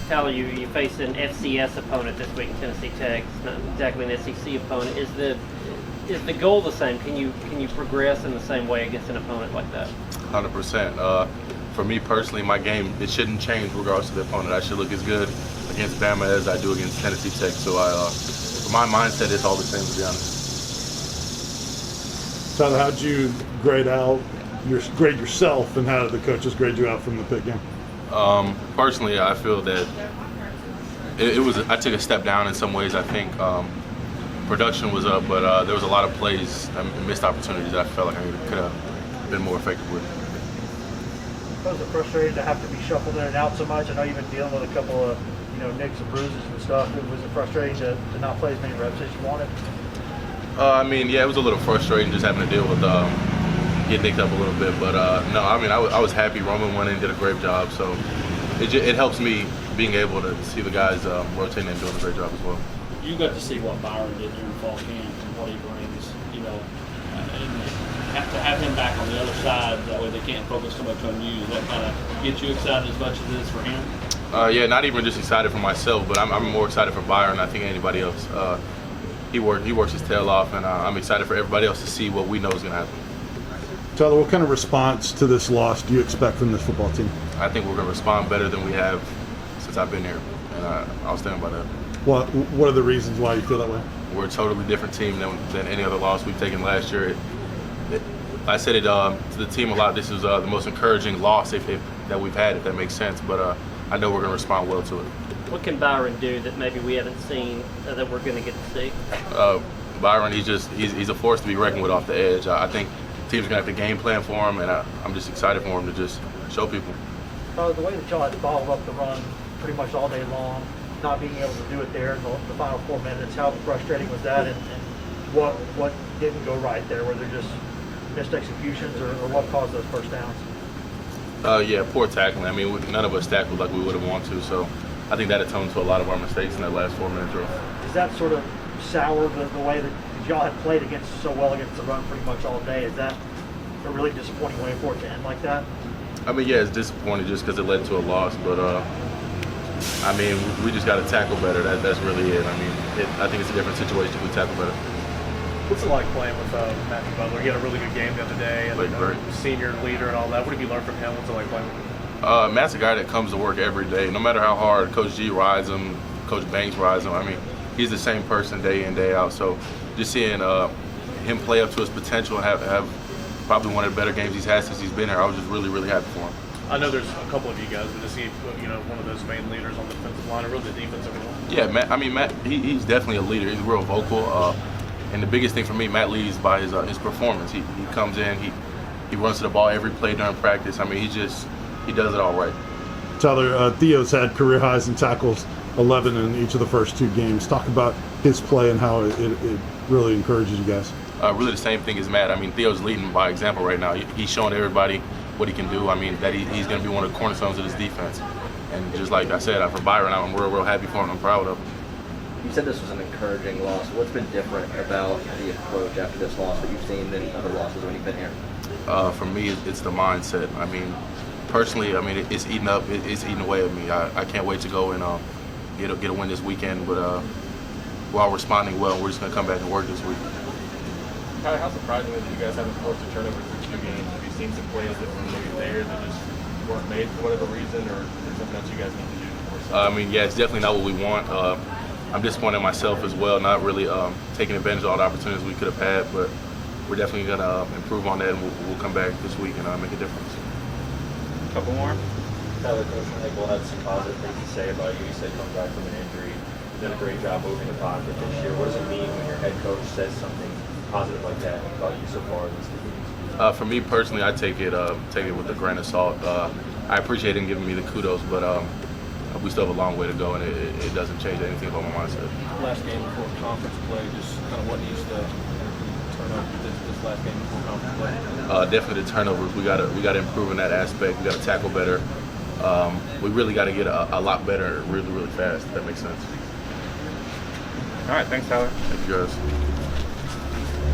Tyler, you face an FCS opponent this week in Tennessee Tech. It's not exactly an SEC opponent. Is the goal the same? Can you progress in the same way against an opponent like that? 100%. For me personally, my game, it shouldn't change regardless of the opponent. I should look as good against Bama as I do against Tennessee Tech. So for my mindset, it's all the same, to be honest. Tyler, how'd you grade yourself, and how did the coaches grade you out from the Pitt game? Personally, I feel that I took a step down in some ways. I think production was up, but there was a lot of plays and missed opportunities that I felt like I could have been more effective with. Was it frustrating to have to be shuffled in and out so much? I know you've been dealing with a couple of nicks and bruises and stuff. Was it frustrating to not play as many reps as you wanted? Yeah, it was a little frustrating just having to deal with getting nicked up a little bit. But no, I was happy. Roman went in and did a great job. So it helps me being able to see the guys rotating and doing a great job as well. You got to see what Byron did during fall camp and what he brings, and to have him back on the other side, that way they can't focus so much on you. Does that kind of get you excited as much as it is for him? Yeah, not even just excited for myself, but I'm more excited for Byron, I think, anybody else. He works his tail off, and I'm excited for everybody else to see what we know is going to happen. Tyler, what kind of response to this loss do you expect from this football team? I think we're going to respond better than we have since I've been here, and I'll stand by that. What are the reasons why you feel that way? We're a totally different team than any other loss we've taken last year. I said it to the team a lot. This is the most encouraging loss that we've had, if that makes sense. But I know we're going to respond well to it. What can Byron do that maybe we haven't seen that we're going to get to see? Byron, he's a force to be reckoned with off the edge. I think teams are going to have to game plan for him, and I'm just excited for him to just show people. The way that y'all had bottled up the run pretty much all day long, not being able to do it there in the final 4 minutes, how frustrating was that, and what didn't go right there? Were there just missed executions, or what caused those first downs? Yeah, poor tackling. None of us tackled like we would have wanted to, so I think that atoned to a lot of our mistakes in that last 4-minute drill. Does that sort of sour the way that y'all had played so well against the run pretty much all day? Is that a really disappointing way for it to end like that? Yeah, it's disappointing just because it led to a loss, but we just got to tackle better. That's really it. I think it's a different situation if we tackle better. What's it like playing with Matthew Butler? He had a really good game the other day, and senior leader and all that. What have you learned from him? What's it like playing with him? Matt's a guy that comes to work every day, no matter how hard Coach G rides him, Coach Banks rides him. He's the same person day in, day out. So just seeing him play up to his potential and have probably one of the better games he's had since he's been here, I was just really, really happy for him. I know there's a couple of you guys, but is he, one of those main leaders on the defensive line, or really the defensive line? Yeah, Matt, he's definitely a leader. He's real vocal. And the biggest thing for me, Matt leads by his performance. He comes in, he runs to the ball every play during practice. He does it all right. Tyler, Theo's had career highs in tackles, 11 in each of the first 2 games. Talk about his play and how it really encourages you guys. Really the same thing as Matt. Theo's leading by example right now. He's showing everybody what he can do. That he's going to be one of the cornerstones of this defense. And just like I said, for Byron, I'm real happy for him. I'm proud of him. You said this was an encouraging loss. What's been different about the approach after this loss that you've seen than other losses when you've been here? For me, it's the mindset. Personally, it's eating away at me. I can't wait to go and get a win this weekend. But while responding well, we're just going to come back and work this week. Tyler, how surprising is it you guys haven't forced a turnover through 2 games? Have you seen some plays that were maybe there that just weren't made for whatever reason, or is there something else you guys need to do? Yeah, it's definitely not what we want. I'm disappointed in myself as well, not really taking advantage of all the opportunities we could have had, but we're definitely going to improve on that, and we'll come back this week and make a difference. Couple more? Tyler, Coach Michael had some positive things to say about you. He said coming back from an injury, you've done a great job moving the pocket this year. What does it mean when your head coach says something positive like that about you so far in these 2 games? For me personally, I take it with a grain of salt. I appreciate him giving me the kudos, but we still have a long way to go, and it doesn't change anything about my mindset. Last game before conference play, just kind of what needs to turn up this last game before conference play? Definitely the turnovers. We got to improve in that aspect. We got to tackle better. We really got to get a lot better really, really fast, if that makes sense. All right, thanks, Tyler. Thank you, guys.